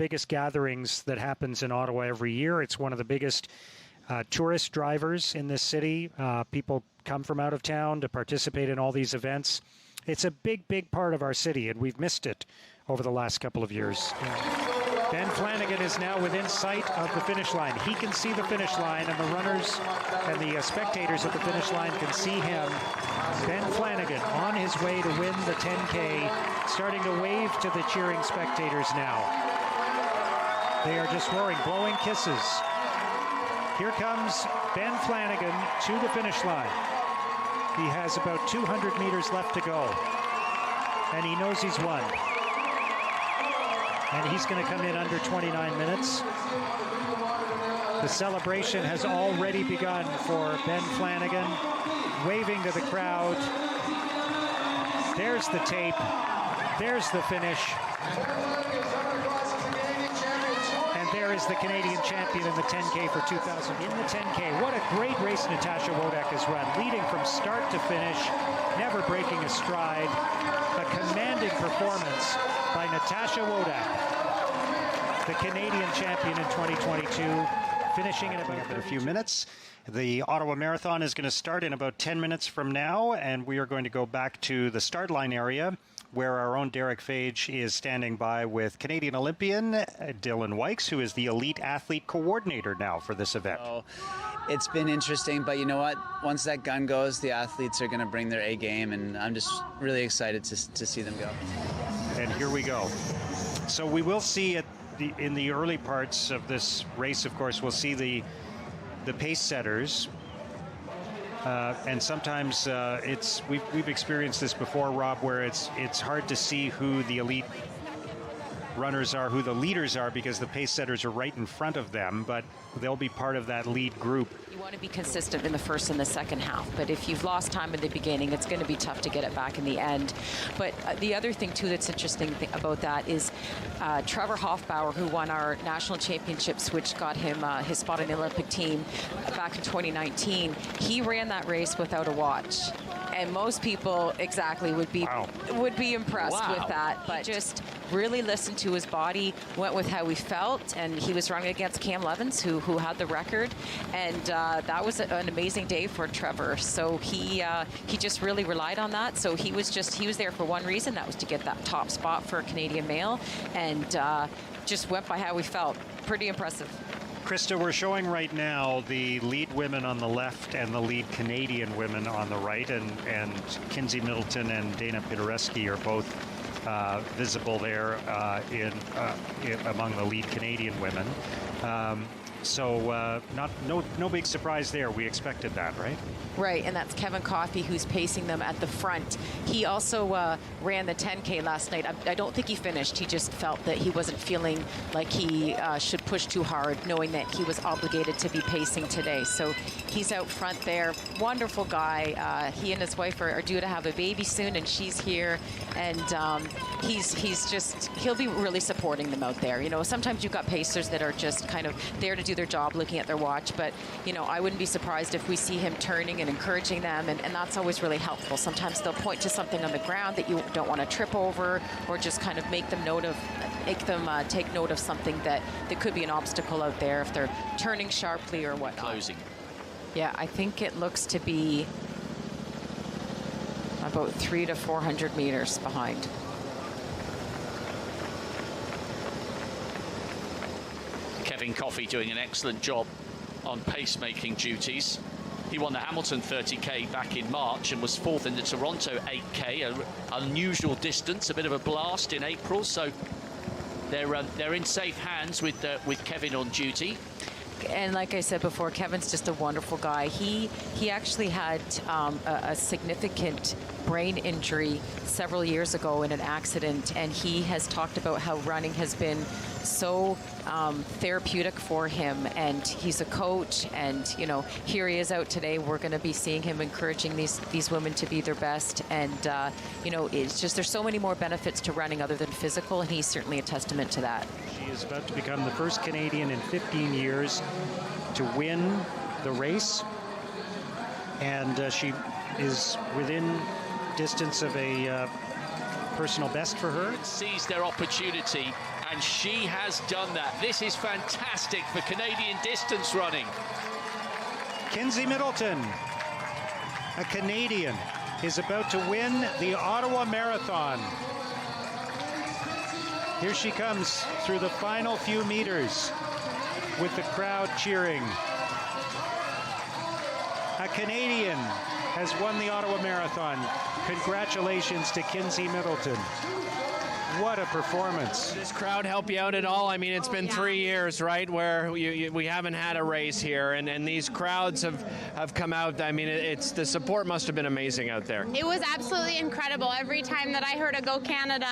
biggest gatherings that happens in Ottawa every year. It's one of the biggest tourist drivers in this city. People come from out of town to participate in all these events. It's a big, big part of our city, and we've missed it over the last couple of years. Ben Flanagan is now within sight of the finish line. He can see the finish line, and the runners and the spectators at the finish line can see him. Ben Flanagan on his way to win the 10K, starting to wave to the cheering spectators now. They are just roaring, blowing kisses. Here comes Ben Flanagan to the finish line. He has about 200 meters left to go, and he knows he's won. And he's going to come in under 29 minutes. The celebration has already begun for Ben Flanagan, waving to the crowd. There's the tape. There's the finish. And there is the Canadian champion in the 10K for 2000. In the 10K, what a great race Natasha Wodak has run, leading from start to finish, never breaking a stride. A commanding performance by Natasha Wodak, the Canadian champion in 2022, finishing in about a few minutes. The Ottawa Marathon is going to start in about 10 minutes from now, and we are going to go back to the start line area where our own Derek Fage is standing by with Canadian Olympian Dylan Wykes, who is the elite athlete coordinator now for this event. Oh, it's been interesting, but you know what? Once that gun goes, the athletes are going to bring their A game, and I'm just really excited to see them go. And here we go. So we will see in the early parts of this race, of course, we'll see the pace setters. And sometimes we've experienced this before, Rob, where it's hard to see who the elite runners are, who the leaders are, because the pace setters are right in front of them, but they'll be part of that lead group. You want to be consistent in the first and the second half, but if you've lost time in the beginning, it's going to be tough to get it back in the end. But the other thing, too, that's interesting about that is Trevor Hoffbauer, who won our national championships, which got him his spot on the Olympic team back in 2019, he ran that race without a watch. And most people would be impressed with that, but just really listened to his body, went with how he felt, and he was running against Cam Levins, who had the record, and that was an amazing day for Trevor. So he just really relied on that. So he was there for one reason, that was to get that top spot for a Canadian male, and just went by how he felt. Pretty impressive. Krista, we're showing right now the lead women on the left and the lead Canadian women on the right, and Kinsey Middleton and Dana Pidereski are both visible there among the lead Canadian women. So no big surprise there. We expected that, right? Right, and that's Kevin Coffey, who's pacing them at the front. He also ran the 10K last night. I don't think he finished. He just felt that he wasn't feeling like he should push too hard, knowing that he was obligated to be pacing today. So he's out front there. Wonderful guy. He and his wife are due to have a baby soon, and she's here. And he'll be really supporting them out there. You know, sometimes you've got pacers that are just kind of there to do their job, looking at their watch. But, you know, I wouldn't be surprised if we see him turning and encouraging them, and that's always really helpful. Sometimes they'll point to something on the ground that you don't want to trip over, or just kind of make them take note of something that could be an obstacle out there if they're turning sharply or whatnot. Closing. Yeah, I think it looks to be about 300 to 400 meters behind. Kevin Coffey doing an excellent job on pacemaking duties. He won the Hamilton 30K back in March and was fourth in the Toronto 8K, an unusual distance, a bit of a blast in April. So they're in safe hands with Kevin on duty. And like I said before, Kevin's just a wonderful guy. He actually had a significant brain injury several years ago in an accident, and he has talked about how running has been so therapeutic for him, and he's a coach, and you know, here he is out today. We're going to be seeing him encouraging these women to be their best, and you know, it's just, there's so many more benefits to running other than physical, and he's certainly a testament to that. She is about to become the first Canadian in 15 years to win the race, and she is within distance of a personal best for her. Sees their opportunity and she has done that. This is fantastic for Canadian distance running. Kinsey Middleton, a Canadian, is about to win the Ottawa Marathon. Here she comes through the final few meters with the crowd cheering. A Canadian has won the Ottawa Marathon. Congratulations to Kinsey Middleton. What a performance. Does this crowd help you out at all? I mean, it's been 3 years, right, where we haven't had a race here, and these crowds have come out. I mean, the support must have been amazing out there. It was absolutely incredible. Every time that I heard a Go Canada,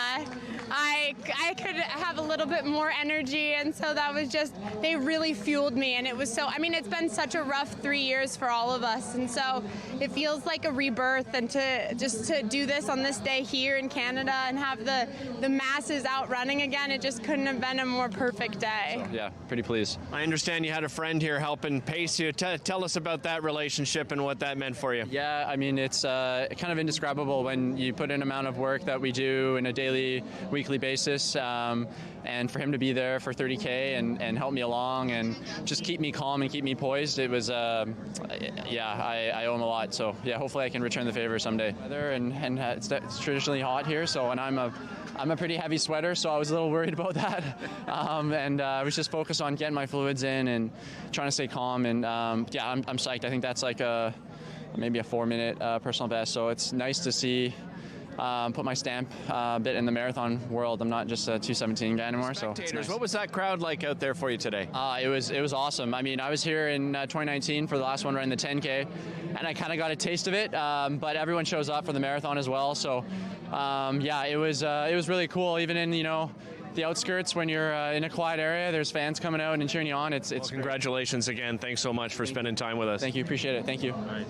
I could have a little bit more energy, and so that was just, they really fueled me, and it was so, I mean, it's been such a rough 3 years for all of us, and so it feels like a rebirth, and to do this on this day here in Canada and have the masses out running again, it just couldn't have been a more perfect day. Yeah, pretty pleased. I understand you had a friend here helping pace you. Tell us about that relationship and what that meant for you. Yeah, I mean, it's kind of indescribable when you put in amount of work that we do in a daily, weekly basis, and for him to be there for 30K and help me along and just keep me calm and keep me poised, it was, I owe him a lot. So yeah, hopefully I can return the favor someday. And it's traditionally hot here, so, and I'm a pretty heavy sweater, so I was a little worried about that. I was just focused on getting my fluids in and trying to stay calm. And I'm psyched. I think that's like maybe a 4-minute personal best. So it's nice to see put my stamp a bit in the marathon world. I'm not just a 2:17 guy anymore. Spectators, so nice. what was that crowd like out there for you today? It was awesome. I mean, I was here in 2019 for the last one, running the 10K, and I kind of got a taste of it. But everyone shows up for the marathon as well. So it was really cool. Even in the outskirts, when you're in a quiet area, there's fans coming out and cheering you on. It's Congratulations again. Thanks so much for spending time with us. Thank you. Appreciate it. Thank you. All right.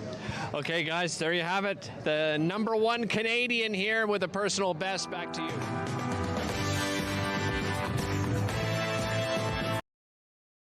Okay, guys, there you have it. The #1 Canadian here with a personal best. Back to you.